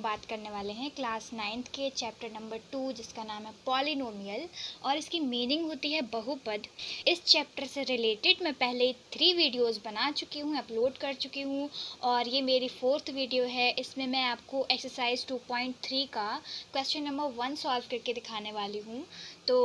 बात करने वाले हैं क्लास 9th के चैप्टर नंबर 2 जिसका नाम है पॉलिनोमियल और इसकी मीनिंग होती है बहुपद। इस चैप्टर से रिलेटेड मैं पहले 3 वीडियोस बना चुकी हूँ, अपलोड कर चुकी हूँ और ये मेरी 4th वीडियो है। इसमें मैं आपको एक्सरसाइज 2.3 का क्वेश्चन नंबर 1 सॉल्व करके दिखाने वाली हूँ। तो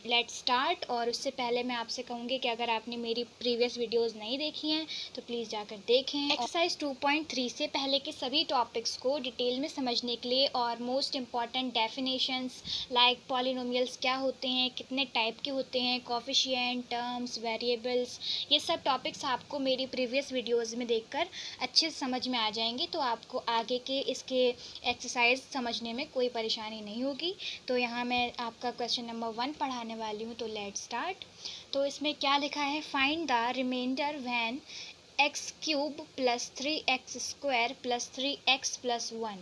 लेट्स स्टार्ट। और उससे पहले मैं आपसे कहूँगी कि अगर आपने मेरी प्रीवियस वीडियोस नहीं देखी हैं तो प्लीज़ जाकर देखें। एक्सरसाइज 2.3 से पहले के सभी टॉपिक्स को डिटेल में समझने के लिए और most important definitions like polynomials क्या होते हैं, कितने टाइप के होते हैं, कोफिशिएंट, टर्म्स, वेरिएबल्स, ये सब टॉपिक्स आपको मेरी प्रीवियस वीडियोस में देखकर अच्छे से समझ में आ जाएंगे। तो आपको आगे के इसके एक्सरसाइज समझने में कोई परेशानी नहीं होगी। तो यहाँ मैं आपका क्वेश्चन नंबर 1 पढ़ाने वाली हूँ। तो लेट्स स्टार्ट। तो इसमें क्या लिखा है, find the reminder when x cube plus 3x square plus 3x plus 1।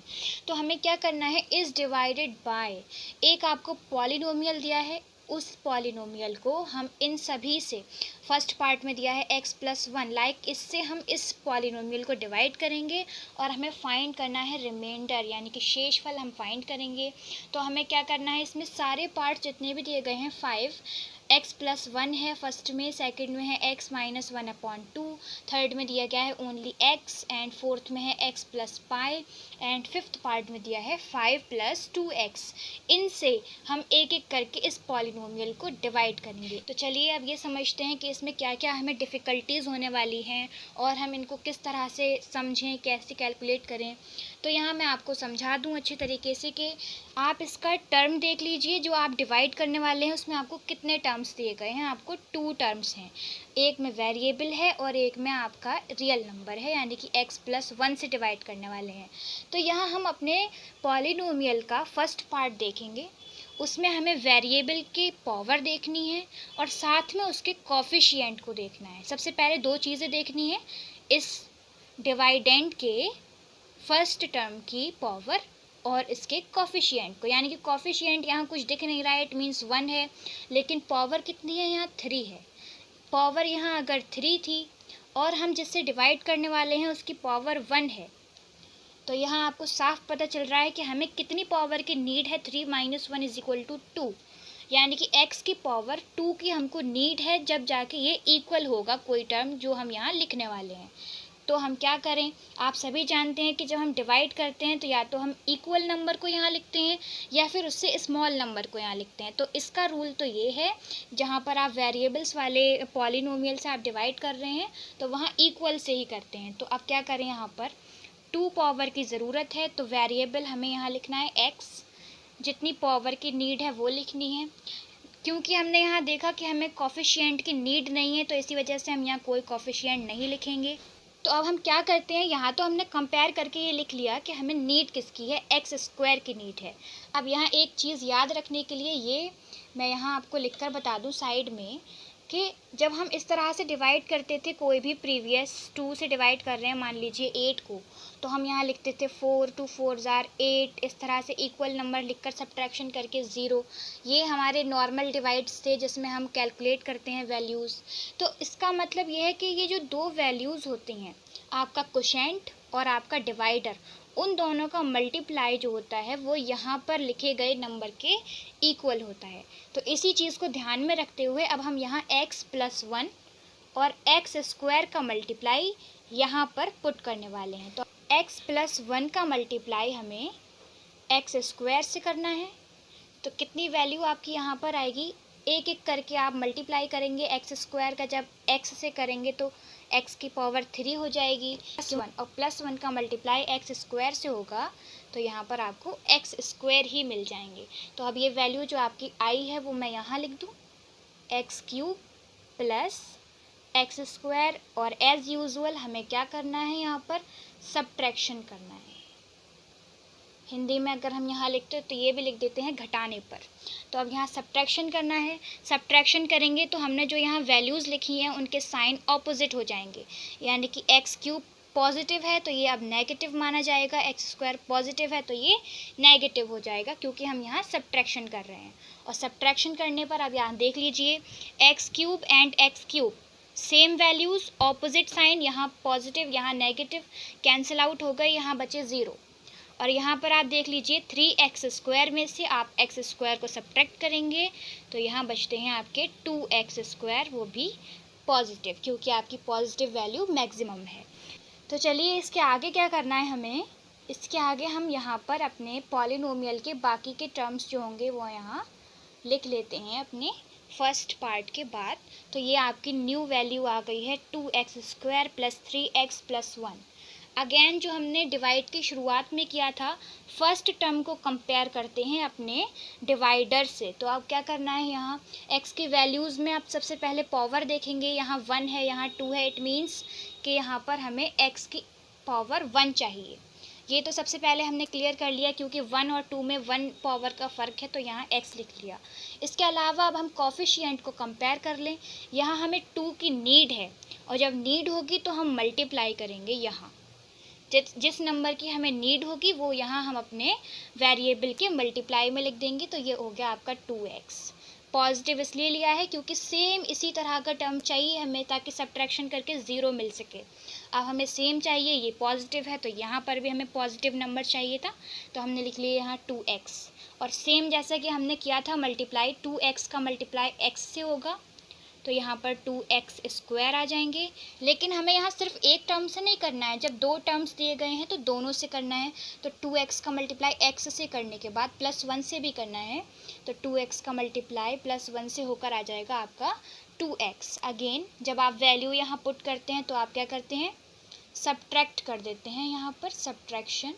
तो हमें क्या करना है, इज़ डिवाइडेड बाय, एक आपको पॉलिनोमियल दिया है, उस पॉलिनोमियल को हम इन सभी से, फर्स्ट पार्ट में दिया है x प्लस 1, लाइक इससे हम इस पॉलिनोमियल को डिवाइड करेंगे और हमें फाइंड करना है रिमाइंडर यानी कि शेषफल हम फाइंड करेंगे। तो हमें क्या करना है, इसमें सारे पार्ट जितने भी दिए गए हैं 5, x प्लस 1 है फर्स्ट में, सेकंड में है x माइनस 1/2, थर्ड में दिया गया है ओनली x एंड फोर्थ में है x plus pi and fifth part में दिया है 5 प्लस 2x। इनसे हम एक एक करके इस पॉलिनोमियल को डिवाइड करेंगे। तो चलिए अब ये समझते हैं कि इसमें क्या क्या हमें डिफ़िकल्टीज़ होने वाली हैं और हम इनको किस तरह से समझें, कैसे कैलकुलेट करें। तो यहाँ मैं आपको समझा दूँ अच्छी तरीके से कि आप इसका टर्म देख लीजिए, जो आप डिवाइड करने वाले हैं उसमें आपको कितने टर्म्स दिए गए हैं। आपको 2 टर्म्स हैं, एक में वेरिएबल है और एक में आपका रियल नंबर है यानी कि x प्लस 1 से डिवाइड करने वाले हैं। तो यहाँ हम अपने पॉलिनोमियल का फर्स्ट पार्ट देखेंगे, उसमें हमें वेरिएबल की पावर देखनी है और साथ में उसके कोफिशिएंट को देखना है। सबसे पहले 2 चीज़ें देखनी है, इस डिवाइडेंड के फर्स्ट टर्म की पावर और इसके कोफिशिएंट को, यानी कि कोफिशिएंट यहाँ कुछ दिख नहीं रहा है, इट मीन्स 1 है, लेकिन पावर कितनी है, यहाँ 3 है। पावर यहाँ अगर 3 थी और हम जिससे डिवाइड करने वाले हैं उसकी पावर 1 है, तो यहाँ आपको साफ पता चल रहा है कि हमें कितनी पावर की नीड है, 3 माइनस 1 इज इक्वल टू 2, यानी कि x की पावर 2 की हमको नीड है, जब जाके ये इक्वल होगा कोई टर्म जो हम यहाँ लिखने वाले हैं। तो हम क्या करें, आप सभी जानते हैं कि जब हम डिवाइड करते हैं तो या तो हम इक्वल नंबर को यहाँ लिखते हैं या फिर उससे स्मॉल नंबर को यहाँ लिखते हैं। तो इसका रूल तो ये है, जहाँ पर आप वेरिएबल्स वाले पॉलिनोमियल से आप डिवाइड कर रहे हैं तो वहाँ इक्वल से ही करते हैं। तो अब क्या करें, यहाँ पर 2 पावर की ज़रूरत है, तो वेरिएबल हमें यहाँ लिखना है x, जितनी पावर की नीड है वो लिखनी है। क्योंकि हमने यहाँ देखा कि हमें कोफिशिएंट की नीड नहीं है तो इसी वजह से हम यहाँ कोई कोफिशिएंट नहीं लिखेंगे। तो अब हम क्या करते हैं, यहाँ तो हमने कंपेयर करके ये लिख लिया कि हमें नीड किसकी है, एक्स स्क्वायर की नीड है। अब यहाँ एक चीज़ याद रखने के लिए ये मैं यहाँ आपको लिखकर बता दूँ साइड में कि जब हम इस तरह से डिवाइड करते थे, कोई भी प्रीवियस 2 से डिवाइड कर रहे हैं, मान लीजिए 8 को, तो हम यहाँ लिखते थे 4 2 4 जार 8, इस तरह से इक्वल नंबर लिखकर सब्ट्रैक्शन करके 0। ये हमारे नॉर्मल डिवाइड्स थे जिसमें हम कैलकुलेट करते हैं वैल्यूज़। तो इसका मतलब ये है कि ये जो 2 वैल्यूज़ होती हैं, आपका कोशेंट और आपका डिवाइडर, उन दोनों का मल्टीप्लाई जो होता है वो यहाँ पर लिखे गए नंबर के इक्वल होता है। तो इसी चीज़ को ध्यान में रखते हुए अब हम यहाँ x प्लस 1 और x स्क्वायर का मल्टीप्लाई यहाँ पर पुट करने वाले हैं। तो x प्लस 1 का मल्टीप्लाई हमें x स्क्वायर से करना है। तो कितनी वैल्यू आपकी यहाँ पर आएगी, एक एक करके आप मल्टीप्लाई करेंगे x स्क्वायर का, जब x से करेंगे तो x की पावर 3 हो जाएगी, प्लस 1 और प्लस 1 का मल्टीप्लाई x स्क्वायर से होगा, तो यहाँ पर आपको x स्क्वायर ही मिल जाएंगे। तो अब ये वैल्यू जो आपकी आई है वो मैं यहाँ लिख दूँ, x cube plus x square, और एज़ यूजुअल हमें क्या करना है, यहाँ पर सब्ट्रैक्शन करना है। हिंदी में अगर हम यहाँ लिखते हैं तो ये भी लिख देते हैं घटाने पर। तो अब यहाँ सब्ट्रैक्शन करना है, सब्ट्रैक्शन करेंगे तो हमने जो यहाँ वैल्यूज़ लिखी हैं उनके साइन ऑपोजिट हो जाएंगे, यानी कि एक्स क्यूब पॉजिटिव है तो ये अब नेगेटिव माना जाएगा, एक्स स्क्वायर पॉजिटिव है तो ये नेगेटिव हो जाएगा, क्योंकि हम यहाँ सब्ट्रैक्शन कर रहे हैं। और सब्ट्रैक्शन करने पर अब यहाँ देख लीजिए, x cube and x cube same values, opposite sign, यहाँ पॉजिटिव यहाँ नेगेटिव कैंसिल आउट हो गए, यहाँ बचे 0। और यहाँ पर आप देख लीजिए 3x² में से आप x² को सब्ट्रैक्ट करेंगे तो यहाँ बचते हैं आपके 2x², वो भी पॉजिटिव, क्योंकि आपकी पॉजिटिव वैल्यू मैक्सिमम है। तो चलिए इसके आगे क्या करना है हमें, इसके आगे हम यहाँ पर अपने पॉलिनोमियल के बाकी के टर्म्स जो होंगे वो यहाँ लिख लेते हैं अपने फर्स्ट पार्ट के बाद। तो ये आपकी न्यू वैल्यू आ गई है 2x² + 3x + 1। अगेन जो हमने डिवाइड की शुरुआत में किया था, फर्स्ट टर्म को कंपेयर करते हैं अपने डिवाइडर से। तो अब क्या करना है, यहाँ x की वैल्यूज़ में आप सबसे पहले पावर देखेंगे, यहाँ 1 है, यहाँ 2 है, इट मीन्स कि यहाँ पर हमें x की पावर 1 चाहिए। ये तो सबसे पहले हमने क्लियर कर लिया, क्योंकि 1 और 2 में 1 पावर का फ़र्क है, तो यहाँ x लिख लिया। इसके अलावा अब हम कोफिशिएंट को कंपेयर कर लें। यहाँ हमें 2 की नीड है, और जब नीड होगी तो हम मल्टीप्लाई करेंगे। यहाँ जिस नंबर की हमें नीड होगी वो यहाँ हम अपने वेरिएबल के मल्टीप्लाई में लिख देंगे। तो ये हो गया आपका 2x। पॉजिटिव इसलिए लिया है क्योंकि सेम इसी तरह का टर्म चाहिए हमें, ताकि सब्ट्रैक्शन करके 0 मिल सके। अब हमें सेम चाहिए, ये पॉजिटिव है तो यहाँ पर भी हमें पॉजिटिव नंबर चाहिए था, तो हमने लिख लिया यहाँ 2x। और सेम जैसा कि हमने किया था मल्टीप्लाई, 2x का मल्टीप्लाई x से होगा, तो यहाँ पर 2x² आ जाएंगे। लेकिन हमें यहाँ सिर्फ एक टर्म से नहीं करना है, जब 2 टर्म्स दिए गए हैं तो दोनों से करना है। तो 2x का मल्टीप्लाई x से करने के बाद +1 से भी करना है, तो 2x का मल्टीप्लाई +1 से होकर आ जाएगा आपका 2x। अगेन जब आप वैल्यू यहाँ पुट करते हैं तो आप क्या करते हैं, सब्ट्रैक्ट कर देते हैं, यहाँ पर सब्ट्रैक्शन।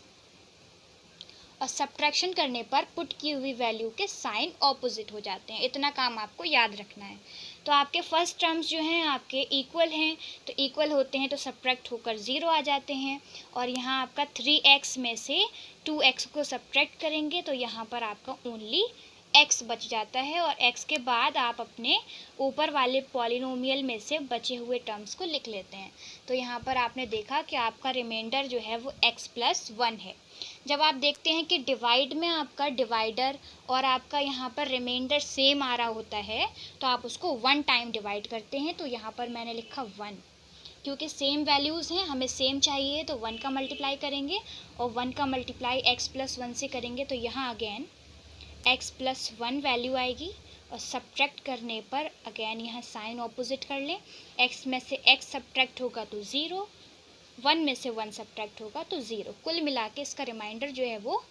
और सब्ट्रैक्शन करने पर पुट की हुई वैल्यू के साइन ऑपोजिट हो जाते हैं। इतना काम आपको याद रखना है। तो आपके फर्स्ट टर्म्स जो हैं आपके इक्वल हैं, तो इक्वल होते हैं तो सब्ट्रैक्ट होकर 0 आ जाते हैं। और यहाँ आपका 3x में से 2x को सब्ट्रैक्ट करेंगे तो यहाँ पर आपका ओनली x बच जाता है। और x के बाद आप अपने ऊपर वाले पॉलिनोमियल में से बचे हुए टर्म्स को लिख लेते हैं। तो यहाँ पर आपने देखा कि आपका रिमाइंडर जो है वो x + 1 है। जब आप देखते हैं कि डिवाइड में आपका डिवाइडर और आपका यहाँ पर रिमाइंडर सेम आ रहा होता है, तो आप उसको 1 टाइम डिवाइड करते हैं। तो यहाँ पर मैंने लिखा 1, क्योंकि सेम वैल्यूज़ हैं, हमें सेम चाहिए, तो 1 का मल्टीप्लाई करेंगे और 1 का मल्टीप्लाई x + 1 से करेंगे। तो यहाँ अगेन x + 1 वैल्यू आएगी। और सब्ट्रैक्ट करने पर अगेन यहाँ साइन ऑपोजिट कर लें, x में से x सब्ट्रैक्ट होगा तो 0, 1 में से 1 सब्ट्रैक्ट होगा तो 0। कुल मिला के इसका रिमाइंडर जो है वो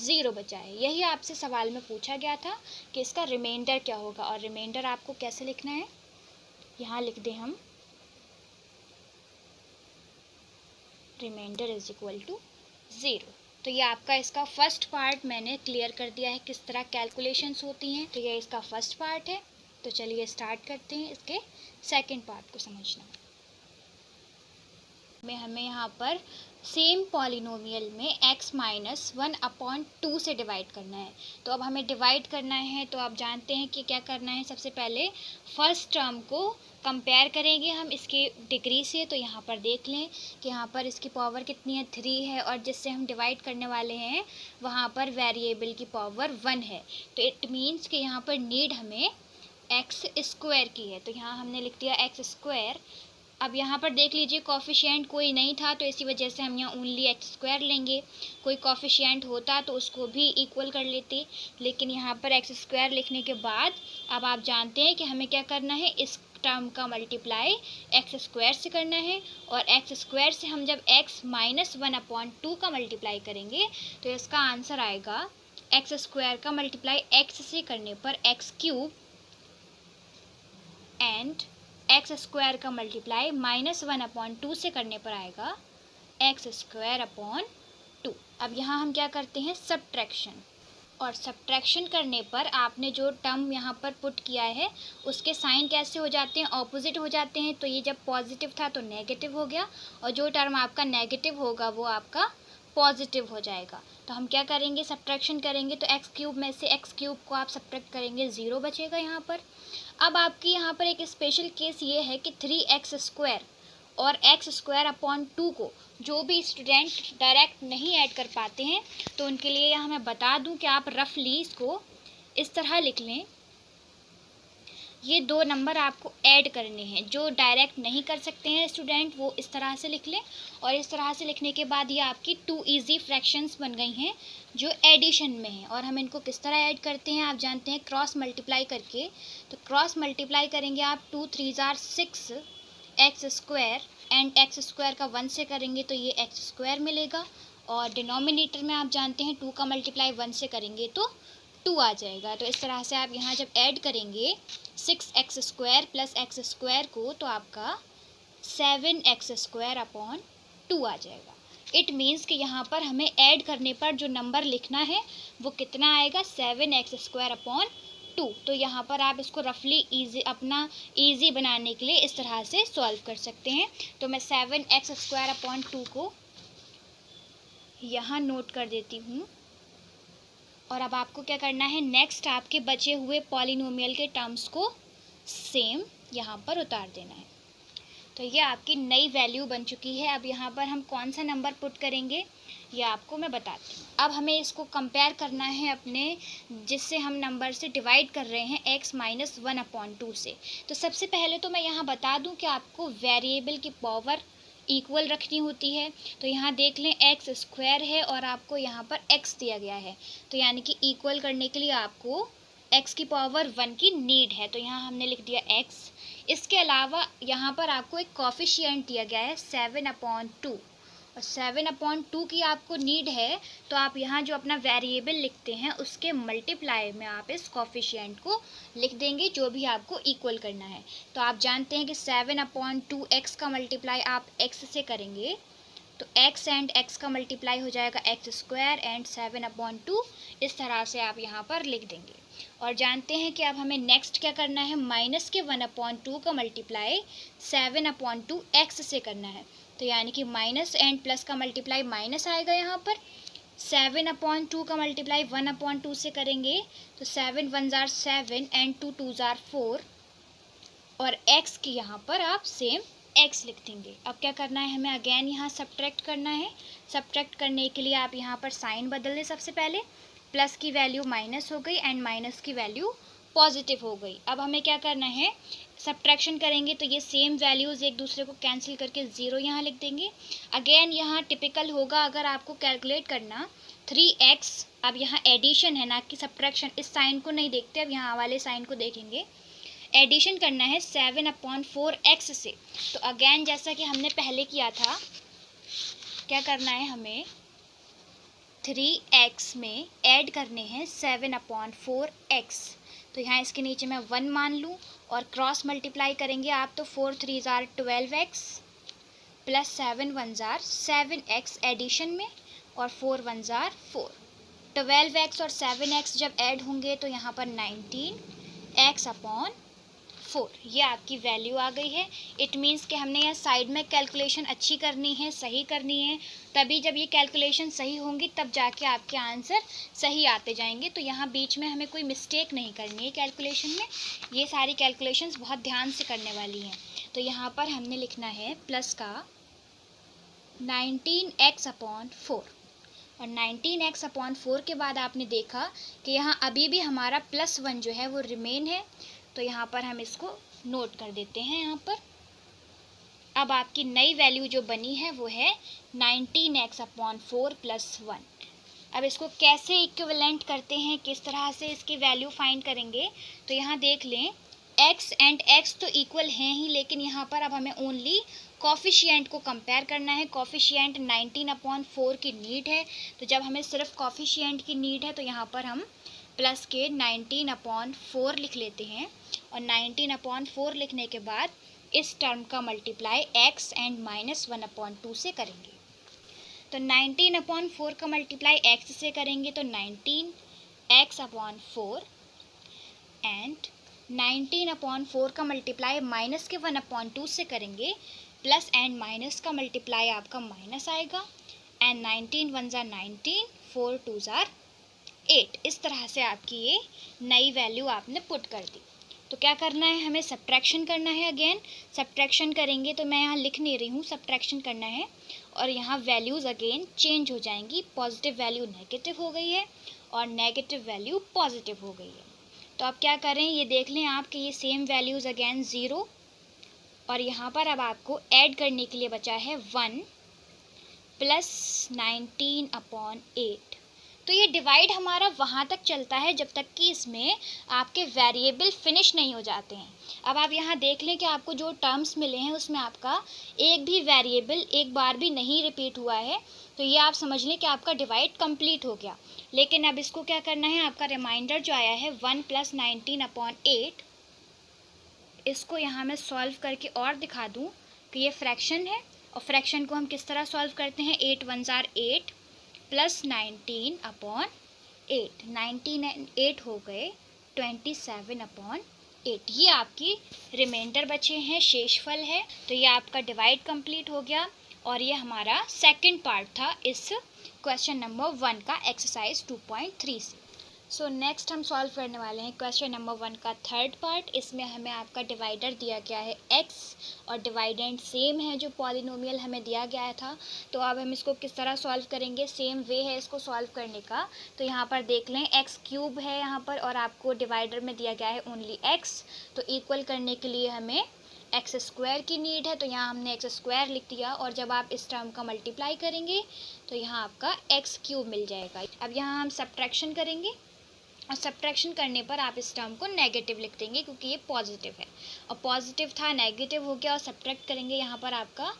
0 बचा है। यही आपसे सवाल में पूछा गया था कि इसका रिमाइंडर क्या होगा। और रिमाइंडर आपको कैसे लिखना है, यहाँ लिख दें हम रिमाइंडर = 0। तो ये आपका इसका फर्स्ट पार्ट मैंने क्लियर कर दिया है किस तरह कैलकुलेशंस होती हैं। तो ये इसका फर्स्ट पार्ट है। तो चलिए स्टार्ट करते हैं इसके सेकंड पार्ट को समझना। में हमें यहाँ पर सेम पॉलिनोमियल में x - 1/2 से डिवाइड करना है। तो अब हमें डिवाइड करना है, तो आप जानते हैं कि क्या करना है। सबसे पहले फर्स्ट टर्म को कंपेयर करेंगे हम इसके डिग्री से। तो यहाँ पर देख लें कि यहाँ पर इसकी पावर कितनी है, 3 है, और जिससे हम डिवाइड करने वाले हैं वहाँ पर वेरिएबल की पावर 1 है। तो इट मीन्स कि यहाँ पर नीड हमें x² की है। तो यहाँ हमने लिख दिया x²। अब यहाँ पर देख लीजिए कोफिशिएंट कोई नहीं था, तो इसी वजह से हम यहाँ ओनली x² लेंगे। कोई कोफिशिएंट होता तो उसको भी इक्वल कर लेते, लेकिन यहाँ पर x² लिखने के बाद अब आप जानते हैं कि हमें क्या करना है, इस टर्म का मल्टीप्लाई x² से करना है। और x² से हम जब x - 1/2 का मल्टीप्लाई करेंगे तो इसका आंसर आएगा x² का मल्टीप्लाई x से करने पर x³ एंड x² का मल्टीप्लाई -1/2 से करने पर आएगा x²/2। अब यहाँ हम क्या करते हैं, सब्ट्रैक्शन। और सब्ट्रैक्शन करने पर आपने जो टर्म यहाँ पर पुट किया है उसके साइन कैसे हो जाते हैं, ऑपोजिट हो जाते हैं। तो ये जब पॉजिटिव था तो नेगेटिव हो गया, और जो टर्म आपका नेगेटिव होगा वो आपका पॉजिटिव हो जाएगा। तो हम क्या करेंगे, सब्ट्रैक्शन करेंगे, तो x³ में से x³ को आप सब्ट्रैक्ट करेंगे, 0 बचेगा यहाँ पर। अब आपकी यहाँ पर एक स्पेशल केस ये है कि 3x² और x²/2 को जो भी स्टूडेंट डायरेक्ट नहीं ऐड कर पाते हैं, तो उनके लिए यहाँ मैं बता दूं कि आप रफली इसको इस तरह लिख लें ये दो नंबर आपको ऐड करने हैं। जो डायरेक्ट नहीं कर सकते हैं स्टूडेंट वो इस तरह से लिख लें, और इस तरह से लिखने के बाद ये आपकी 2 इजी फ्रैक्शंस बन गई हैं जो एडिशन में हैं। और हम इनको किस तरह ऐड करते हैं आप जानते हैं, क्रॉस मल्टीप्लाई करके। तो क्रॉस मल्टीप्लाई करेंगे आप, 2 3 jar 6 x square, and x square का 1 से करेंगे तो ये एक्स स्क्वायर मिलेगा, और डिनोमिनेटर में आप जानते हैं 2 का मल्टीप्लाई 1 से करेंगे तो 2 आ जाएगा। तो इस तरह से आप यहाँ जब ऐड करेंगे 6x square plus x square को, तो आपका 7x स्क्वायर अपॉन 2 आ जाएगा। इट मीन्स कि यहाँ पर हमें ऐड करने पर जो नंबर लिखना है वो कितना आएगा, 7x स्क्वायर अपॉन 2। तो यहाँ पर आप इसको रफली अपना ईजी बनाने के लिए इस तरह से सॉल्व कर सकते हैं। तो मैं 7x स्क्वायर अपॉन 2 को यहाँ नोट कर देती हूँ। और अब आपको क्या करना है, नेक्स्ट आपके बचे हुए पॉलिनोमियल के टर्म्स को सेम यहाँ पर उतार देना है। तो ये आपकी नई वैल्यू बन चुकी है। अब यहाँ पर हम कौन सा नंबर पुट करेंगे ये आपको मैं बताती हूँ। अब हमें इसको कंपेयर करना है अपने जिससे हम नंबर से डिवाइड कर रहे हैं x माइनस 1/2 से। तो सबसे पहले तो मैं यहाँ बता दूँ कि आपको वेरिएबल की पावर इक्वल रखनी होती है। तो यहाँ देख लें एक्स स्क्वायर है और आपको यहाँ पर x दिया गया है, तो यानी कि इक्वल करने के लिए आपको x की पावर 1 की नीड है। तो यहाँ हमने लिख दिया x। इसके अलावा यहाँ पर आपको एक कोफिशिएंट दिया गया है 7/2, और 7/2 की आपको नीड है। तो आप यहाँ जो अपना वेरिएबल लिखते हैं उसके मल्टीप्लाई में आप इस कोफिशिएंट को लिख देंगे जो भी आपको इक्वल करना है। तो आप जानते हैं कि 7/2 x का मल्टीप्लाई आप x से करेंगे तो x एंड x का मल्टीप्लाई हो जाएगा एक्स स्क्वायर एंड 7/2। इस तरह से आप यहाँ पर लिख देंगे। और जानते हैं कि अब हमें नेक्स्ट क्या करना है, माइनस के 1/2 का मल्टीप्लाई 7/2 x से करना है। तो यानी कि माइनस एंड प्लस का मल्टीप्लाई माइनस आएगा, यहाँ पर 7/2 का मल्टीप्लाई 1/2 से करेंगे तो 7 1 जार 7 एंड 2 2 जार 4, और x की यहाँ पर आप सेम x लिख देंगे। अब क्या करना है, हमें अगेन यहाँ सब्ट्रैक्ट करना है। सब्ट्रैक्ट करने के लिए आप यहाँ पर साइन बदल दें। सबसे पहले प्लस की वैल्यू माइनस हो गई एंड माइनस की वैल्यू पॉजिटिव हो गई। अब हमें क्या करना है, सब्ट्रैक्शन करेंगे तो ये सेम वैल्यूज़ एक दूसरे को कैंसिल करके 0 यहाँ लिख देंगे। अगेन यहाँ टिपिकल होगा अगर आपको कैलकुलेट करना 3x, अब यहाँ एडिशन है ना कि सब्ट्रैक्शन, इस साइन को नहीं देखते, अब यहाँ वाले साइन को देखेंगे। एडिशन करना है 7/4 x से। तो अगेन जैसा कि हमने पहले किया था, क्या करना है, हमें 3x में ऐड करने हैं 7/4 x। तो यहाँ इसके नीचे मैं 1 मान लूँ और क्रॉस मल्टीप्लाई करेंगे आप तो 4 3 jar 12x plus 7 1 jar 7x addition में, और 4 1 जार 4। 12x और 7x जब ऐड होंगे तो यहाँ पर 19x/4, ये आपकी वैल्यू आ गई है। इट मीन्स कि हमने यहाँ साइड में कैलकुलेशन अच्छी करनी है, सही करनी है, तभी जब ये कैलकुलेशन सही होंगी तब जाके आपके आंसर सही आते जाएंगे। तो यहाँ बीच में हमें कोई मिस्टेक नहीं करनी है कैलकुलेशन में, ये सारी कैलकुलेशंस बहुत ध्यान से करने वाली हैं। तो यहाँ पर हमने लिखना है प्लस का 19x/4, और 19x/4 के बाद आपने देखा कि यहाँ अभी भी हमारा +1 जो है वो रिमेन है। तो यहाँ पर हम इसको नोट कर देते हैं यहाँ पर। अब आपकी नई वैल्यू जो बनी है वो है 19x/4 + 1। अब इसको कैसे इक्विवेलेंट करते हैं, किस तरह से इसकी वैल्यू फाइंड करेंगे, तो यहाँ देख लें x एंड x तो इक्वल हैं ही, लेकिन यहाँ पर अब हमें ओनली कॉफिशिएंट को कंपेयर करना है। कॉफिशिएंट 19/4 की नीड है, तो जब हमें सिर्फ कॉफिशिएंट की नीड है तो यहाँ पर हम प्लस के 19/4 लिख लेते हैं, और 19/4 लिखने के बाद इस टर्म का मल्टीप्लाई x एंड -1/2 से करेंगे। तो 19/4 का मल्टीप्लाई x से करेंगे तो 19x/4, एंड 19/4 का मल्टीप्लाई माइनस के 1/2 से करेंगे, प्लस एंड माइनस का मल्टीप्लाई आपका माइनस आएगा, एंड 19 1 जार 19, 4 2 जार 8। इस तरह से आपकी ये नई वैल्यू आपने पुट कर दी। तो क्या करना है, हमें सब्ट्रैक्शन करना है। अगेन सब्ट्रैक्शन करेंगे तो मैं यहाँ लिख नहीं रही हूँ, सब्ट्रैक्शन करना है, और यहाँ वैल्यूज़ अगेन चेंज हो जाएंगी। पॉजिटिव वैल्यू नेगेटिव हो गई है और नेगेटिव वैल्यू पॉजिटिव हो गई है। तो तो अब क्या करें, ये देख लें आप कि ये सेम वैल्यूज़ अगेन 0, और यहाँ पर अब आपको ऐड करने के लिए बचा है 1 प्लस 19/8। तो ये डिवाइड हमारा वहाँ तक चलता है जब तक कि इसमें आपके वेरिएबल फिनिश नहीं हो जाते हैं। अब आप यहाँ देख लें कि आपको जो टर्म्स मिले हैं उसमें आपका एक भी वेरिएबल एक बार भी नहीं रिपीट हुआ है, तो ये आप समझ लें कि आपका डिवाइड कंप्लीट हो गया। लेकिन अब इसको क्या करना है, आपका रिमाइंडर जो आया है 1 प्लस 19/8, इसको यहाँ मैं सॉल्व करके और दिखा दूँ कि ये फ्रैक्शन है, और फ्रैक्शन को हम किस तरह सॉल्व करते हैं, 8 1 ज़ार 8 प्लस 19/8, 19 and 8 हो गए 27/8। ये आपकी रिमाइंडर बचे हैं, शेषफल है। तो ये आपका डिवाइड कंप्लीट हो गया, और ये हमारा सेकंड पार्ट था इस क्वेश्चन नंबर 1 का एक्सरसाइज 2.3 से। सो नेक्स्ट हम सॉल्व करने वाले हैं क्वेश्चन नंबर 1 का थर्ड पार्ट। इसमें हमें आपका डिवाइडर दिया गया है x, और डिवाइडेंड सेम है जो पॉलिनोमियल हमें दिया गया था। तो अब हम इसको किस तरह सॉल्व करेंगे, सेम वे है इसको सॉल्व करने का। तो यहाँ पर देख लें x³ है यहाँ पर, और आपको डिवाइडर में दिया गया है ओनली x। तो इक्वल करने के लिए हमें x² की नीड है, तो यहाँ हमने x² लिख दिया, और जब आप इस टर्म का मल्टीप्लाई करेंगे तो यहाँ आपका x³ मिल जाएगा। अब यहाँ हम सब्ट्रैक्शन करेंगे, और सब्ट्रैक्शन करने पर आप इस टर्म को नेगेटिव लिख देंगे क्योंकि ये पॉजिटिव है, और पॉजिटिव था नेगेटिव हो गया, और सब्ट्रैक्ट करेंगे यहाँ पर आपका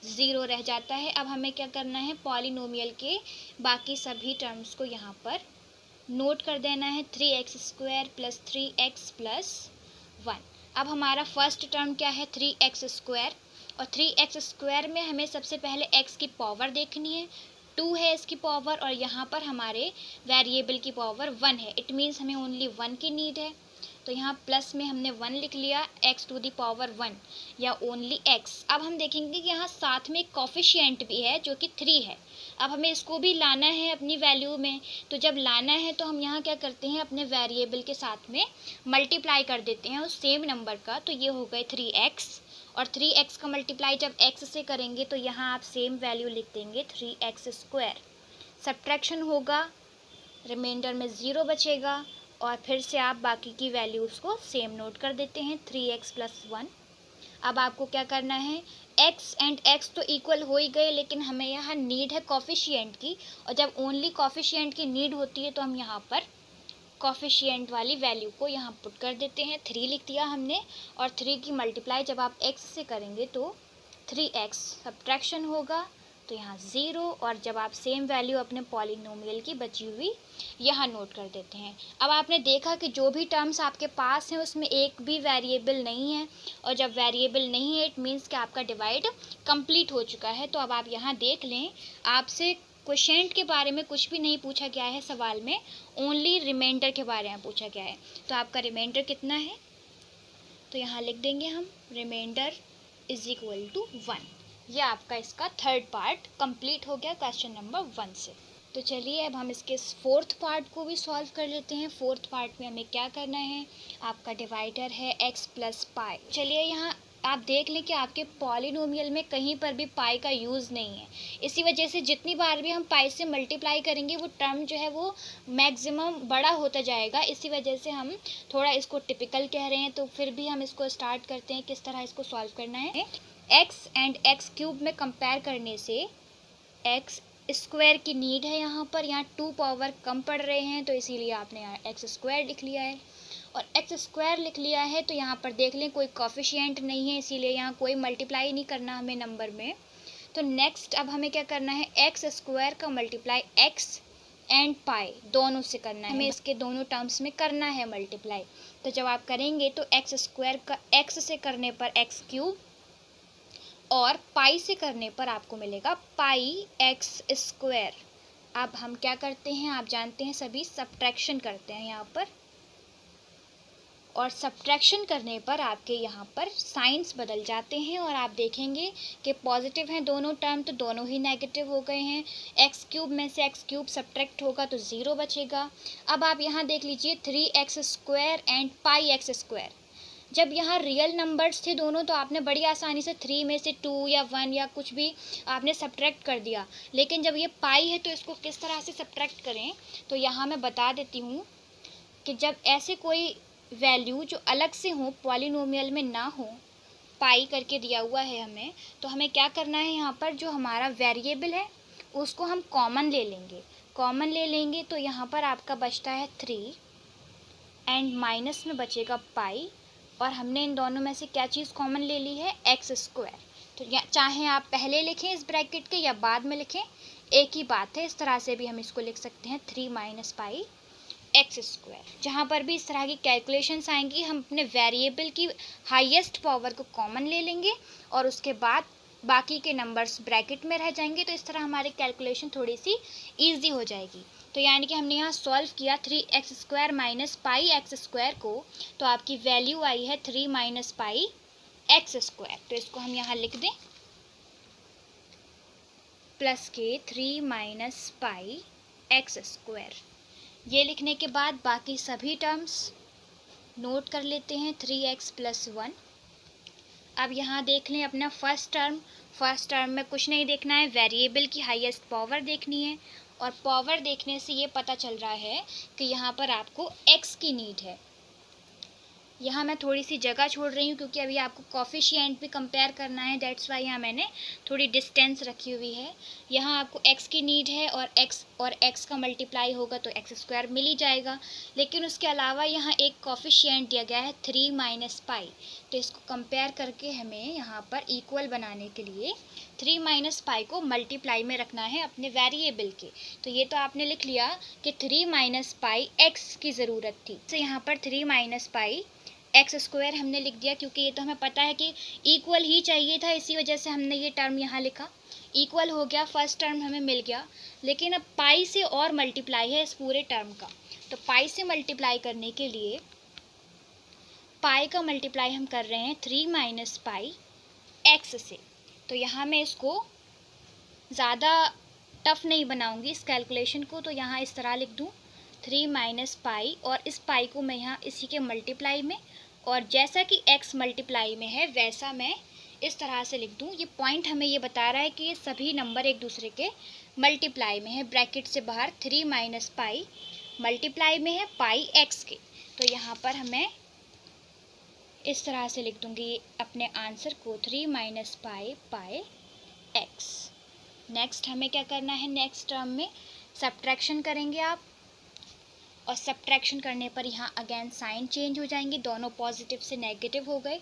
0 रह जाता है। अब हमें क्या करना है, पॉलिनोमियल के बाकी सभी टर्म्स को यहाँ पर नोट कर देना है, 3x² प्लस 3x प्लस 1। अब हमारा फर्स्ट टर्म क्या है, 3x², और 3x² में हमें सबसे पहले x की पावर देखनी है, 2 है इसकी पावर, और यहाँ पर हमारे वेरिएबल की पावर 1 है। इट मीन्स हमें ओनली 1 की नीड है, तो यहाँ प्लस में हमने 1 लिख लिया, x⁴ या ओनली x। अब हम देखेंगे कि यहाँ साथ में एक कोफिशिएंट भी है जो कि 3 है। अब हमें इसको भी लाना है अपनी वैल्यू में, तो जब लाना है तो हम यहाँ क्या करते हैं, अपने वेरिएबल के साथ में मल्टीप्लाई कर देते हैं उस सेम नंबर का। तो ये हो गए 3x, और 3x का मल्टीप्लाई जब x से करेंगे तो यहाँ आप सेम वैल्यू लिख देंगे 3x²। सब्ट्रैक्शन होगा, रिमाइंडर में 0 बचेगा, और फिर से आप बाकी की वैल्यूज़ को सेम नोट कर देते हैं, 3x प्लस 1। अब आपको क्या करना है, x एंड x तो इक्वल हो ही गए, लेकिन हमें यहाँ नीड है कोफिशिएंट की, और जब ओनली कोफिशिएंट की नीड होती है तो हम यहाँ पर कोफिशिएंट वाली वैल्यू को यहाँ पुट कर देते हैं, 3 लिख दिया हमने, और 3 की मल्टीप्लाई जब आप x से करेंगे तो 3x, सब्ट्रैक्शन होगा तो यहाँ 0, और जब आप सेम वैल्यू अपने पॉलिनोमियल की बची हुई यहाँ नोट कर देते हैं। अब आपने देखा कि जो भी टर्म्स आपके पास हैं उसमें एक भी वेरिएबल नहीं है, और जब वेरिएबल नहीं है इट मीन्स कि आपका डिवाइड कंप्लीट हो चुका है। तो अब आप यहाँ देख लें, आपसे क्वोशिएंट के बारे में कुछ भी नहीं पूछा गया है सवाल में, ओनली रिमाइंडर के बारे में पूछा गया है। तो आपका रिमाइंडर कितना है, तो यहाँ लिख देंगे हम रिमाइंडर इज इक्वल टू 1। ये आपका इसका थर्ड पार्ट कंप्लीट हो गया क्वेश्चन नंबर 1 से। तो चलिए अब हम इसके फोर्थ पार्ट को भी सॉल्व कर लेते हैं। फोर्थ पार्ट में हमें क्या करना है, आपका डिवाइडर है x प्लस पाई। चलिए यहाँ आप देख लें कि आपके पॉलिनोमियल में कहीं पर भी पाई का यूज़ नहीं है, इसी वजह से जितनी बार भी हम पाई से मल्टीप्लाई करेंगे वो टर्म जो है वो मैक्सिमम बड़ा होता जाएगा। इसी वजह से हम थोड़ा इसको टिपिकल कह रहे हैं। तो फिर भी हम इसको स्टार्ट करते हैं, किस तरह इसको सॉल्व करना है। x एंड x³ में कंपेयर करने से x² की नीड है यहाँ पर, यहाँ 2 पावर कम पड़ रहे हैं तो इसीलिए आपने यहाँ x² लिख लिया है, और x² लिख लिया है तो यहाँ पर देख लें कोई कोफिशिएंट नहीं है, इसीलिए यहाँ कोई मल्टीप्लाई नहीं करना हमें नंबर में। तो नेक्स्ट अब हमें क्या करना है, x² का मल्टीप्लाई x एंड पाई दोनों से करना है, हमें इसके दोनों टर्म्स में करना है मल्टीप्लाई। तो जब आप करेंगे तो x² का x से करने पर x³ और पाई से करने पर आपको मिलेगा पाई x²। अब हम क्या करते हैं, आप जानते हैं सभी, सब्ट्रैक्शन करते हैं यहाँ पर, और सब्ट्रैक्शन करने पर आपके यहाँ पर साइंस बदल जाते हैं, और आप देखेंगे कि पॉजिटिव हैं दोनों टर्म तो दोनों ही नेगेटिव हो गए हैं। x³ में से x³ सब्ट्रैक्ट होगा तो 0 बचेगा। अब आप यहाँ देख लीजिए 3x² एंड पाई x²। जब यहाँ रियल नंबर्स थे दोनों तो आपने बड़ी आसानी से 3 में से 2 या 1 या कुछ भी आपने सब्ट्रैक्ट कर दिया, लेकिन जब ये पाई है तो इसको किस तरह से सब्ट्रैक्ट करें, तो यहाँ मैं बता देती हूँ कि जब ऐसे कोई वैल्यू जो अलग से हो, पॉलिनोमियल में ना हो, पाई करके दिया हुआ है हमें, तो हमें क्या करना है, यहाँ पर जो हमारा वेरिएबल है उसको हम कॉमन ले लेंगे। कॉमन ले लेंगे तो यहाँ पर आपका बचता है 3 एंड माइनस में बचेगा पाई, और हमने इन दोनों में से क्या चीज़ कॉमन ले ली है, एक्स स्क्वायर। तो चाहे आप पहले लिखें इस ब्रैकेट के या बाद में लिखें, एक ही बात है। इस तरह से भी हम इसको लिख सकते हैं 3 माइनस पाई एक्स स्क्वायर। जहाँ पर भी इस तरह की कैलकुलेशंस आएंगी, हम अपने वेरिएबल की हाईएस्ट पावर को कॉमन ले लेंगे और उसके बाद बाकी के नंबर्स ब्रैकेट में रह जाएंगे। तो इस तरह हमारी कैलकुलेशन थोड़ी सी ईजी हो जाएगी। तो यानी कि हमने यहाँ सॉल्व किया 3x square minus pi x square को, तो आपकी वैल्यू आई है 3 माइनस पाई एक्स स्क्वायर। तो इसको हम यहाँ लिख दें प्लस के 3 माइनस पाई एक्स स्क्वायर। ये लिखने के बाद बाकी सभी टर्म्स नोट कर लेते हैं, 3x प्लस 1। अब यहाँ देख लें अपना फर्स्ट टर्म में कुछ नहीं देखना है, वेरिएबल की हाईएस्ट पावर देखनी है, और पावर देखने से ये पता चल रहा है कि यहाँ पर आपको x की नीड है। यहाँ मैं थोड़ी सी जगह छोड़ रही हूँ क्योंकि अभी आपको कोफिशिएंट भी कंपेयर करना है, दैट्स वाई यहाँ मैंने थोड़ी डिस्टेंस रखी हुई है। यहाँ आपको x की नीड है और x का मल्टीप्लाई होगा तो एक्स स्क्वायर मिल ही जाएगा, लेकिन उसके अलावा यहाँ एक कोफिशिएंट दिया गया है 3 माइनस पाई। तो इसको कंपेयर करके हमें यहाँ पर इक्वल बनाने के लिए 3 माइनस पाई को मल्टीप्लाई में रखना है अपने वेरिएबल के। तो ये तो आपने लिख लिया कि 3 माइनस पाई एक्स की ज़रूरत थी, तो यहाँ पर 3 माइनस पाई एक्स स्क्वायर हमने लिख दिया, क्योंकि ये तो हमें पता है कि इक्वल ही चाहिए था, इसी वजह से हमने ये टर्म यहाँ लिखा। इक्वल हो गया, फर्स्ट टर्म हमें मिल गया, लेकिन अब पाई से और मल्टीप्लाई है इस पूरे टर्म का। तो पाई से मल्टीप्लाई करने के लिए पाई का मल्टीप्लाई हम कर रहे हैं 3 माइनस पाई एक्स से। तो यहाँ मैं इसको ज़्यादा टफ नहीं बनाऊँगी इस कैलकुलेशन को, तो यहाँ इस तरह लिख दूँ 3 माइनस पाई, और इस पाई को मैं यहाँ इसी के मल्टीप्लाई में, और जैसा कि x मल्टीप्लाई में है वैसा मैं इस तरह से लिख दूँ। ये पॉइंट हमें ये बता रहा है कि ये सभी नंबर एक दूसरे के मल्टीप्लाई में है। ब्रैकेट से बाहर 3 माइनस पाई मल्टीप्लाई में है पाई x के, तो यहाँ पर हमें इस तरह से लिख दूँगी अपने आंसर को 3 माइनस पाई पाई x। नेक्स्ट हमें क्या करना है, नेक्स्ट टर्म में सब्ट्रैक्शन करेंगे आप, और सब्ट्रैक्शन करने पर यहाँ अगेन साइन चेंज हो जाएंगे, दोनों पॉजिटिव से नेगेटिव हो गए,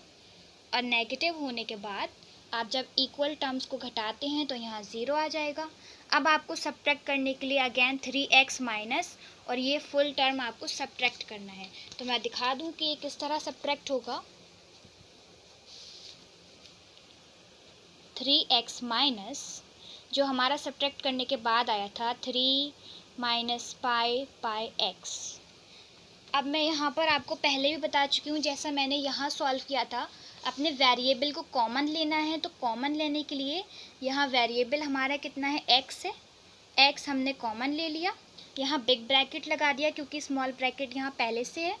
और नेगेटिव होने के बाद आप जब इक्वल टर्म्स को घटाते हैं तो यहाँ 0 आ जाएगा। अब आपको सब्ट्रैक्ट करने के लिए अगेन 3x माइनस, और ये फुल टर्म आपको सब्ट्रैक्ट करना है। तो मैं दिखा दूँ कि ये किस तरह सब्ट्रैक्ट होगा। 3x माइनस जो हमारा सब्ट्रैक्ट करने के बाद आया था 3 माइनस पाई पाई एक्स। अब मैं यहाँ पर आपको पहले भी बता चुकी हूँ, जैसा मैंने यहाँ सॉल्व किया था, अपने वेरिएबल को कॉमन लेना है। तो कॉमन लेने के लिए यहाँ वेरिएबल हमारा कितना है, एक्स है, एक्स हमने कॉमन ले लिया, यहाँ बिग ब्रैकेट लगा दिया क्योंकि स्मॉल ब्रैकेट यहाँ पहले से है।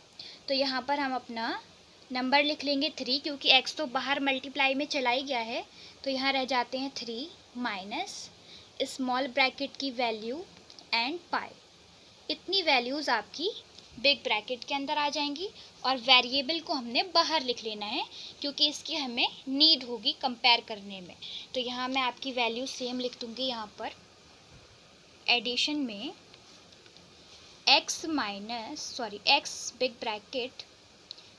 तो यहाँ पर हम अपना नंबर लिख लेंगे 3, क्योंकि एक्स तो बाहर मल्टीप्लाई में चला ही गया है, तो यहाँ रह जाते हैं 3 माइनस स्मॉल ब्रैकेट की वैल्यू एंड पाई। इतनी वैल्यूज़ आपकी बिग ब्रैकेट के अंदर आ जाएंगी, और वेरिएबल को हमने बाहर लिख लेना है क्योंकि इसकी हमें नीड होगी कंपेयर करने में। तो यहाँ मैं आपकी वैल्यू सेम लिख दूँगी, यहाँ पर एडिशन में x big bracket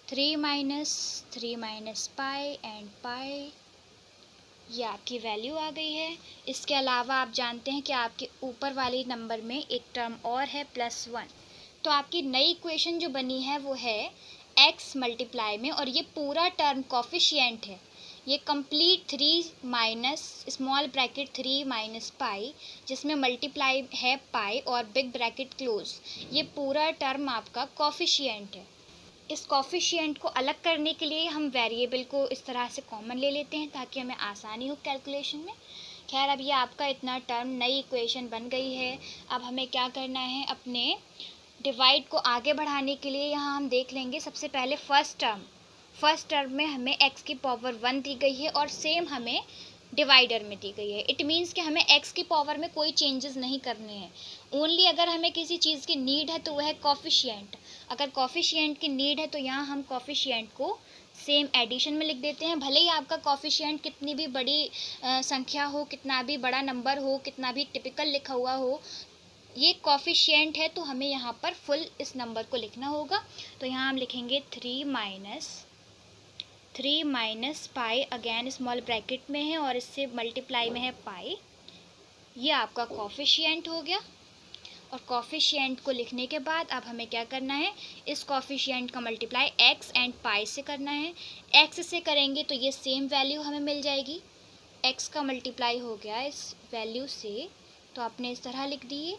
3 minus pi and pi, ये आपकी वैल्यू आ गई है। इसके अलावा आप जानते हैं कि आपके ऊपर वाले नंबर में एक टर्म और है +1, तो आपकी नई इक्वेशन जो बनी है वो है x मल्टीप्लाई में, और ये पूरा टर्म कोफिशिएंट है, ये complete 3 minus small bracket 3 minus pi जिसमें मल्टीप्लाई है पाई और बिग ब्रैकेट क्लोज, ये पूरा टर्म आपका कोफिशिएंट है। इस कोफिशिएंट को अलग करने के लिए हम वेरिएबल को इस तरह से कॉमन ले लेते हैं ताकि हमें आसानी हो कैलकुलेशन में। खैर, अब ये आपका इतना टर्म नई इक्वेशन बन गई है। अब हमें क्या करना है, अपने डिवाइड को आगे बढ़ाने के लिए यहाँ हम देख लेंगे सबसे पहले फर्स्ट टर्म में हमें x की पावर 1 दी गई है और सेम हमें डिवाइडर में दी गई है। इट मीन्स कि हमें x की पावर में कोई चेंजेस नहीं करने हैं। ओनली अगर हमें किसी चीज़ की नीड है तो वह है कोफिशिएंट। अगर कॉफिशिएंट की नीड है तो यहाँ हम कॉफिशिएंट को सेम एडिशन में लिख देते हैं। भले ही आपका कॉफिशिएंट कितनी भी बड़ी संख्या हो, कितना भी बड़ा नंबर हो, कितना भी टिपिकल लिखा हुआ हो, ये कॉफिशिएंट है तो हमें यहाँ पर फुल इस नंबर को लिखना होगा। तो यहाँ हम लिखेंगे 3 minus pi, again small bracket में है और इससे मल्टीप्लाई में है पाई। ये आपका कॉफिशिएंट हो गया। और कॉफिशिएंट को लिखने के बाद अब हमें क्या करना है, इस कॉफिशिएंट का मल्टीप्लाई एक्स एंड पाई से करना है। एक्स से करेंगे तो ये सेम वैल्यू हमें मिल जाएगी। एक्स का मल्टीप्लाई हो गया इस वैल्यू से, तो आपने इस तरह लिख दिए।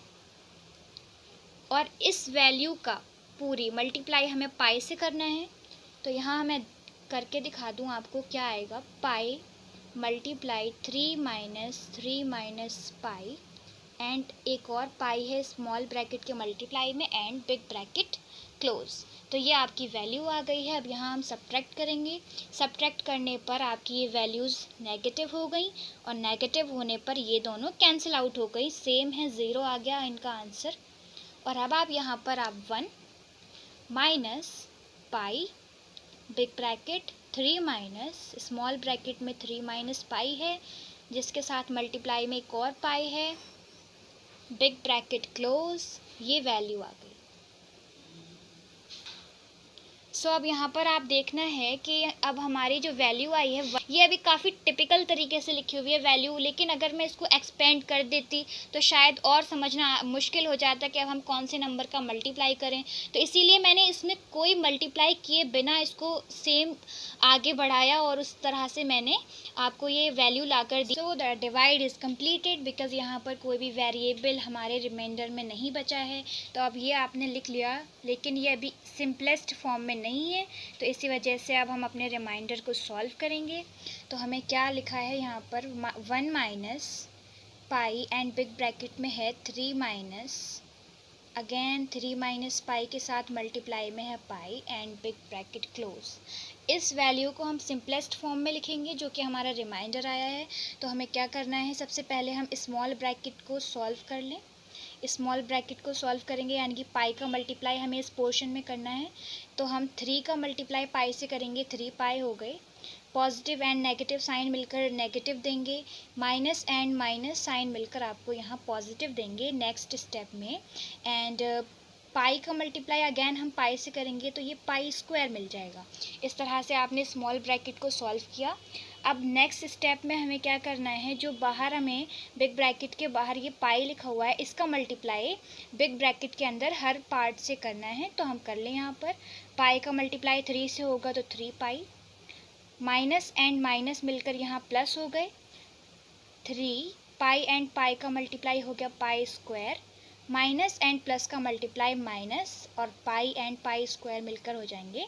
और इस वैल्यू का पूरी मल्टीप्लाई हमें पाई से करना है। तो यहाँ मैं करके दिखा दूँ आपको क्या आएगा। पाई मल्टीप्लाई 3 माइनस पाई एंड एक और पाई है स्मॉल ब्रैकेट के मल्टीप्लाई में एंड बिग ब्रैकेट क्लोज। तो ये आपकी वैल्यू आ गई है। अब यहाँ हम सब्ट्रैक्ट करेंगे। सब्ट्रैक्ट करने पर आपकी ये वैल्यूज़ नेगेटिव हो गई और नेगेटिव होने पर ये दोनों कैंसिल आउट हो गई, सेम है, 0 आ गया इनका आंसर। और अब आप यहाँ पर आप 1 minus pi big bracket 3 minus small bracket में 3 माइनस पाई है, जिसके साथ मल्टीप्लाई में एक और पाई है, बिग ब्रैकेट क्लोज, ये वैल्यू आ गई। सो अब यहाँ पर आप देखना है कि अब हमारी जो वैल्यू आई है ये अभी काफ़ी टिपिकल तरीके से लिखी हुई है वैल्यू, लेकिन अगर मैं इसको एक्सपेंड कर देती तो शायद और समझना मुश्किल हो जाता कि अब हम कौन से नंबर का मल्टीप्लाई करें। तो इसीलिए मैंने इसमें कोई मल्टीप्लाई किए बिना इसको सेम आगे बढ़ाया और उस तरह से मैंने आपको ये वैल्यू ला कर दी। So the divide is completed because यहाँ पर कोई भी वेरिएबल हमारे रिमाइंडर में नहीं बचा है। तो अब ये आपने लिख लिया, लेकिन ये अभी सिंपलेस्ट फॉर्म में नहीं है, तो इसी वजह से अब हम अपने रिमाइंडर को सॉल्व करेंगे। तो हमें क्या लिखा है यहाँ पर, 1 minus pi and big bracket में है 3 माइनस, अगेन 3 माइनस पाई के साथ मल्टीप्लाई में है पाई एंड बिग ब्रैकेट क्लोज। इस वैल्यू को हम सिंपलेस्ट फॉर्म में लिखेंगे जो कि हमारा रिमाइंडर आया है। तो हमें क्या करना है, सबसे पहले हम स्मॉल ब्रैकेट को सॉल्व कर लें। स्मॉल ब्रैकेट को सॉल्व करेंगे यानी कि पाई का मल्टीप्लाई हमें इस पोर्शन में करना है। तो हम 3 का मल्टीप्लाई पाई से करेंगे, 3 पाई हो गए। पॉजिटिव एंड नेगेटिव साइन मिलकर नेगेटिव देंगे, माइनस एंड माइनस साइन मिलकर आपको यहाँ पॉजिटिव देंगे नेक्स्ट स्टेप में। एंड पाई का मल्टीप्लाई अगेन हम पाई से करेंगे तो ये पाई स्क्वायर मिल जाएगा। इस तरह से आपने स्मॉल ब्रैकेट को सॉल्व किया। अब नेक्स्ट स्टेप में हमें क्या करना है, जो बाहर हमें बिग ब्रैकेट के बाहर ये पाई लिखा हुआ है इसका मल्टीप्लाई बिग ब्रैकेट के अंदर हर पार्ट से करना है। तो हम कर लें, यहाँ पर पाई का मल्टीप्लाई 3 से होगा तो 3 पाई, माइनस एंड माइनस मिलकर यहाँ प्लस हो गए, 3 पाई एंड पाई का मल्टीप्लाई हो गया pi square, minus and plus का मल्टीप्लाई माइनस, और पाई एंड पाई स्क्वायर मिलकर हो जाएंगे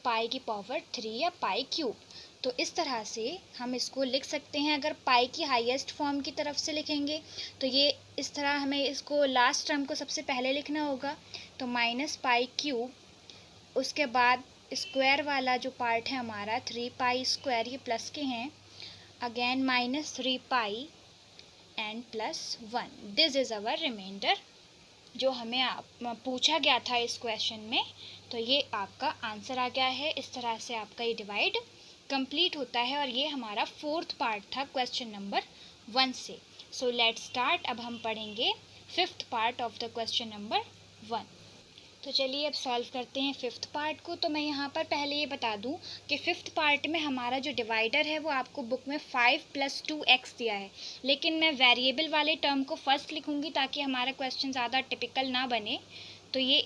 पाई की पावर 3 या पाई क्यूब। तो इस तरह से हम इसको लिख सकते हैं। अगर पाई की हाईएस्ट फॉर्म की तरफ से लिखेंगे तो ये इस तरह, हमें इसको लास्ट टर्म को सबसे पहले लिखना होगा। तो माइनस पाई क्यूब, उसके बाद स्क्वायर वाला जो पार्ट है हमारा 3 पाई स्क्वायर, ये प्लस के हैं, again minus 3 pi and plus 1। This is our reminder जो हमें पूछा गया था इस क्वेश्चन में। तो ये आपका आंसर आ गया है। इस तरह से आपका ये डिवाइड कंप्लीट होता है और ये हमारा 4th पार्ट था क्वेश्चन नंबर 1 से। So let's start. अब हम पढ़ेंगे 5th part of the question number 1। तो चलिए अब सॉल्व करते हैं 5th पार्ट को। तो मैं यहाँ पर पहले ये बता दूँ कि 5th पार्ट में हमारा जो डिवाइडर है वो आपको बुक में 5 + 2x दिया है, लेकिन मैं वेरिएबल वाले टर्म को फर्स्ट लिखूँगी ताकि हमारा क्वेश्चन ज़्यादा टिपिकल ना बने। तो ये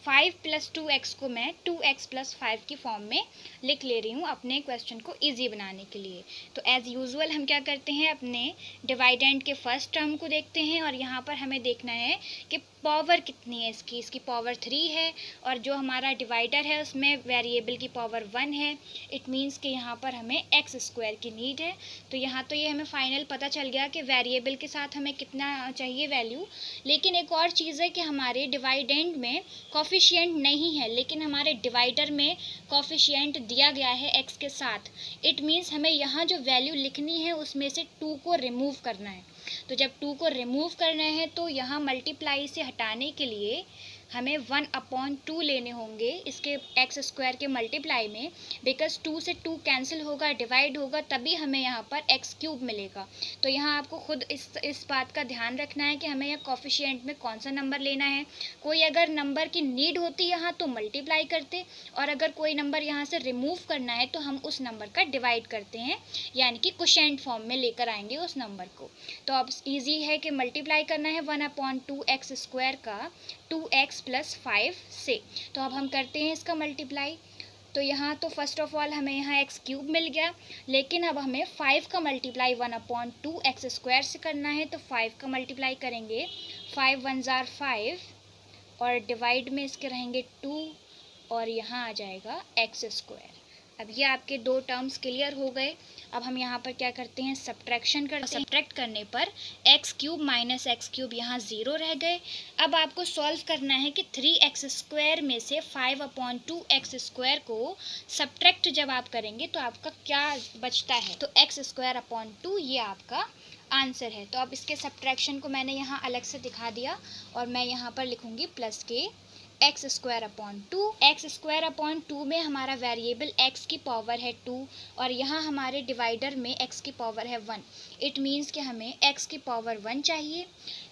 5 + 2x को मैं 2x + 5 की फॉर्म में लिख ले रही हूँ अपने क्वेश्चन को ईजी बनाने के लिए। तो एज़ यूजुअल हम क्या करते हैं, अपने डिवाइडेंड के फर्स्ट टर्म को देखते हैं और यहाँ पर हमें देखना है कि पावर कितनी है इसकी पावर 3 है और जो हमारा डिवाइडर है उसमें वेरिएबल की पावर 1 है। इट मीन्स कि यहाँ पर हमें x² की नीड है। तो यहाँ तो ये हमें फाइनल पता चल गया कि वेरिएबल के साथ हमें कितना चाहिए वैल्यू। लेकिन एक और चीज़ है कि हमारे डिवाइडेंड में कॉफिशिएंट नहीं है, लेकिन हमारे डिवाइडर में कॉफिशिएंट दिया गया है x के साथ। इट मीन्स हमें यहाँ जो वैल्यू लिखनी है उसमें से 2 को रिमूव करना है। तो जब 2 को रिमूव करना है तो यहाँ मल्टीप्लाई से हटाने के लिए हमें 1/2 लेने होंगे इसके एक्स स्क्वायर के मल्टीप्लाई में, बिकॉज 2 से 2 कैंसिल होगा, डिवाइड होगा, तभी हमें यहाँ पर एक्स क्यूब मिलेगा। तो यहाँ आपको खुद इस बात का ध्यान रखना है कि हमें यहाँ कोफिशिएंट में कौन सा नंबर लेना है। कोई अगर नंबर की नीड होती यहाँ तो मल्टीप्लाई करते, और अगर कोई नंबर यहाँ से रिमूव करना है तो हम उस नंबर का डिवाइड करते हैं, यानी कि क्वोशिएंट फॉर्म में लेकर आएंगे उस नंबर को। तो अब ईजी है कि मल्टीप्लाई करना है 1/2 एक्स स्क्वायर का 2x + 5 से। तो अब हम करते हैं इसका मल्टीप्लाई। तो यहाँ तो फर्स्ट ऑफ ऑल हमें यहाँ एक्स क्यूब मिल गया, लेकिन अब हमें 5 का मल्टीप्लाई 1/2 एक्स स्क्वायर से करना है। तो 5 का मल्टीप्लाई करेंगे, 5 1 जार 5, और डिवाइड में इसके रहेंगे 2, और यहाँ आ जाएगा एक्स स्क्वायर। अब ये आपके दो टर्म्स क्लियर हो गए। अब हम यहाँ पर क्या करते हैं, सब्ट्रैक्शन करते हैं। सब्ट्रैक्ट करने पर x cube minus x cube यहाँ 0 रह गए। अब आपको सॉल्व करना है कि 3x स्क्वायर में से 5/2 एक्स स्क्वायर को सब्ट्रैक्ट जब आप करेंगे तो आपका क्या बचता है। तो x स्क्वायर अपॉन 2 ये आपका आंसर है। तो अब इसके सब्ट्रैक्शन को मैंने यहाँ अलग से दिखा दिया, और मैं यहाँ पर लिखूँगी प्लस के x square upon 2। X square upon 2 में हमारा वेरिएबल x की पावर है 2, और यहाँ हमारे डिवाइडर में x की पावर है 1। इट मीन्स कि हमें x की पावर 1 चाहिए,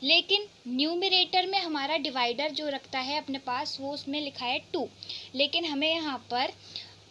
लेकिन न्यूमरेटर में हमारा डिवाइडर जो रखता है अपने पास वो उसमें लिखा है 2, लेकिन हमें यहाँ पर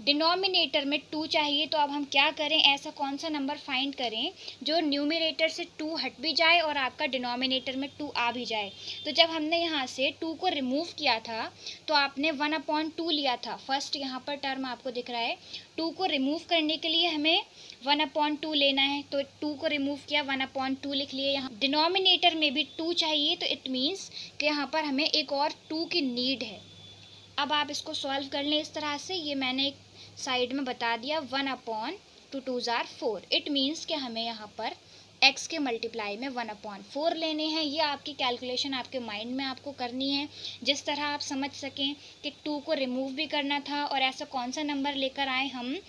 डिनोमिनेटर में 2 चाहिए। तो अब हम क्या करें, ऐसा कौन सा नंबर फाइंड करें जो न्यूमरेटर से 2 हट भी जाए और आपका डिनोमिनेटर में 2 आ भी जाए। तो जब हमने यहाँ से 2 को रिमूव किया था तो आपने 1/2 लिया था। फर्स्ट यहाँ पर टर्म आपको दिख रहा है, 2 को रिमूव करने के लिए हमें 1/2 लेना है। तो 2 को रिमूव किया, 1/2 लिख लिए। यहाँ डिनोमिनेटर में भी 2 चाहिए, तो इट मीन्स कि यहाँ पर हमें एक और 2 की नीड है। अब आप इसको सॉल्व कर लें इस तरह से, ये मैंने एक साइड में बता दिया। 1/2 2 जार 4, इट मीन्स कि हमें यहाँ पर x के मल्टीप्लाई में 1/4 लेने हैं। ये आपकी कैलकुलेशन आपके माइंड में आपको करनी है, जिस तरह आप समझ सकें कि 2 को रिमूव भी करना था, और ऐसा कौन सा नंबर लेकर आए हम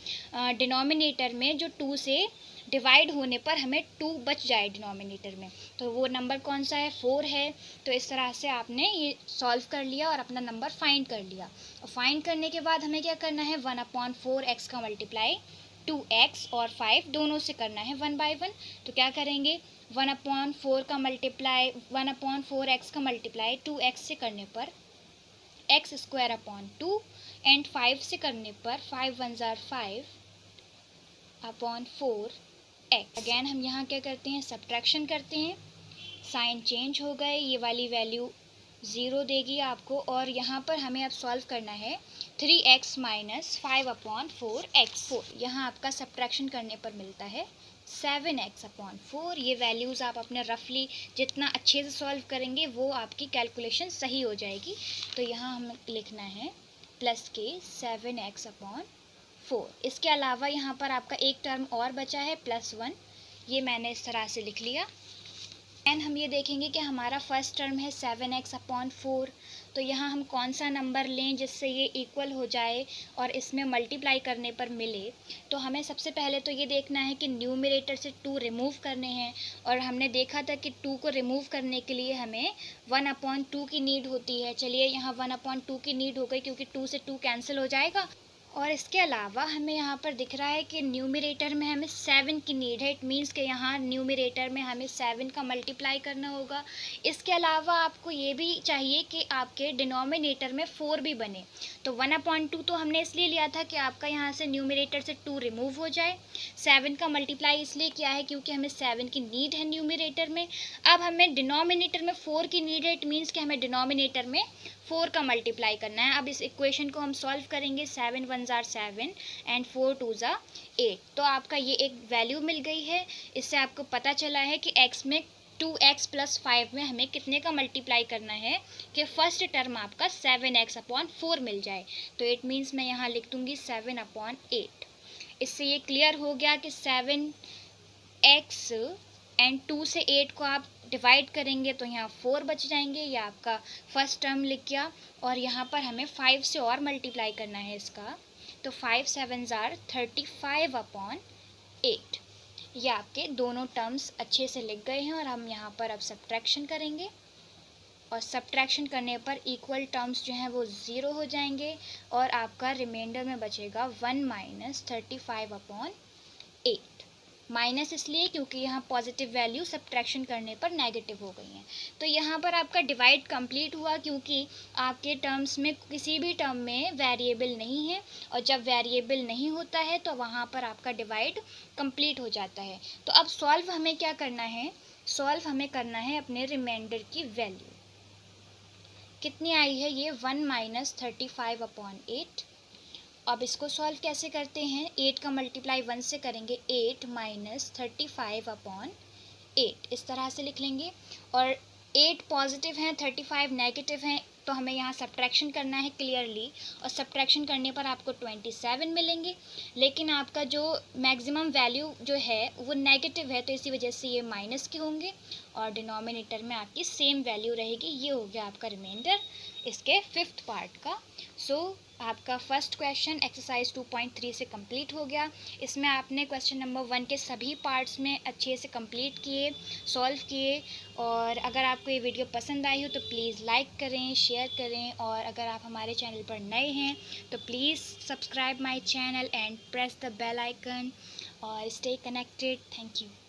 डिनोमिनेटर में जो 2 से डिवाइड होने पर हमें 2 बच जाए डिनोमिनेटर में। तो वो नंबर कौन सा है, 4 है। तो इस तरह से आपने ये सॉल्व कर लिया और अपना नंबर फाइंड कर लिया। और फाइंड करने के बाद हमें क्या करना है, 1/4 x का मल्टीप्लाई 2x और 5 दोनों से करना है 1 बाय 1। तो क्या करेंगे, 1/4 का मल्टीप्लाई 1/4 x का मल्टीप्लाई 2x से करने पर x स्क्वायर अपॉन 2, एंड 5 से करने पर 5 1 जार 5 अपॉन 4 x। अगेन हम यहाँ क्या करते हैं, सब्ट्रैक्शन करते हैं। साइन चेंज हो गए, ये वाली वैल्यू 0 देगी आपको, और यहाँ पर हमें अब सॉल्व करना है 3x माइनस 5/4 x। यहाँ आपका सब्ट्रैक्शन करने पर मिलता है 7x/4। ये वैल्यूज़ आप अपने रफली जितना अच्छे से सॉल्व करेंगे वो आपकी कैलकुलेशन सही हो जाएगी। तो यहाँ हमें लिखना है प्लस के 7x/4। इसके अलावा यहाँ पर आपका एक टर्म और बचा है +1, ये मैंने इस तरह से लिख लिया। एंड हम ये देखेंगे कि हमारा फर्स्ट टर्म है 7x/4। तो यहाँ हम कौन सा नंबर लें जिससे ये इक्वल हो जाए और इसमें मल्टीप्लाई करने पर मिले। तो हमें सबसे पहले तो ये देखना है कि न्यूमरेटर से 2 रिमूव करने हैं, और हमने देखा था कि 2 को रिमूव करने के लिए हमें 1/2 की नीड होती है। चलिए यहाँ 1/2 की नीड हो गई, क्योंकि 2 से 2 कैंसिल हो जाएगा। और इसके अलावा हमें यहाँ पर दिख रहा है कि न्यूमरेटर में हमें 7 की नीड है। इट मीन्स कि यहाँ न्यूमरेटर में हमें 7 का मल्टीप्लाई करना होगा। इसके अलावा आपको ये भी चाहिए कि आपके डिनोमिनेटर में 4 भी बने। तो 1/2 तो हमने इसलिए लिया था कि आपका यहाँ से न्यूमरेटर से 2 रिमूव हो जाए। 7 का मल्टीप्लाई इसलिए किया है क्योंकि हमें 7 की नीड है न्यूमरेटर में। अब हमें डिनोमिनेटर में 4 की नीड है। इट मीन्स कि हमें डिनोमिनेटर में 4 का मल्टीप्लाई करना है। अब इस इक्वेशन को हम सॉल्व करेंगे। 7 1 जार 7 एंड 4 2 जार 8। तो आपका ये एक वैल्यू मिल गई है। इससे आपको पता चला है कि x में 2x + 5 में हमें कितने का मल्टीप्लाई करना है कि फर्स्ट टर्म आपका 7x/4 मिल जाए। तो इट मीन्स मैं यहाँ लिख दूँगी 7/8। इससे ये क्लियर हो गया कि 7x एंड 2 से 8 को आप डिवाइड करेंगे तो यहाँ 4 बच जाएंगे। ये आपका फर्स्ट टर्म लिख गया, और यहाँ पर हमें 5 से और मल्टीप्लाई करना है इसका। तो 5 7 जार 35/8। ये आपके दोनों टर्म्स अच्छे से लिख गए हैं, और हम यहाँ पर अब सब्ट्रैक्शन करेंगे। और सब्ट्रैक्शन करने पर इक्वल टर्म्स जो हैं वो 0 हो जाएंगे और आपका रिमाइंडर में बचेगा 1 माइनस 35/8। माइनस इसलिए क्योंकि यहाँ पॉजिटिव वैल्यू सब्ट्रैक्शन करने पर नेगेटिव हो गई हैं। तो यहाँ पर आपका डिवाइड कंप्लीट हुआ क्योंकि आपके टर्म्स में किसी भी टर्म में वेरिएबल नहीं है, और जब वेरिएबल नहीं होता है तो वहाँ पर आपका डिवाइड कंप्लीट हो जाता है। तो अब सॉल्व हमें क्या करना है, सॉल्व हमें करना है अपने रिमाइंडर की वैल्यू। कितनी आई है ये 1 माइनस 35/8। अब इसको सॉल्व कैसे करते हैं, 8 का मल्टीप्लाई 1 से करेंगे, 8 माइनस 35/8 इस तरह से लिख लेंगे। और 8 पॉजिटिव हैं, 35 नेगेटिव हैं, तो हमें यहाँ सब्ट्रैक्शन करना है क्लियरली, और सब्ट्रैक्शन करने पर आपको 27 मिलेंगे। लेकिन आपका जो मैक्सिमम वैल्यू जो है वो नेगेटिव है, तो इसी वजह से ये माइनस के होंगे और डिनोमिनेटर में आपकी सेम वैल्यू रहेगी। ये हो गया आपका रिमाइंडर इसके 5th पार्ट का। सो आपका फर्स्ट क्वेश्चन एक्सरसाइज 2.3 से कंप्लीट हो गया। इसमें आपने क्वेश्चन नंबर 1 के सभी पार्ट्स में अच्छे से कंप्लीट किए, सॉल्व किए। और अगर आपको ये वीडियो पसंद आई हो तो प्लीज़ लाइक करें, शेयर करें, और अगर आप हमारे चैनल पर नए हैं तो please subscribe my channel and press the bell icon और स्टे कनेक्टेड। Thank you.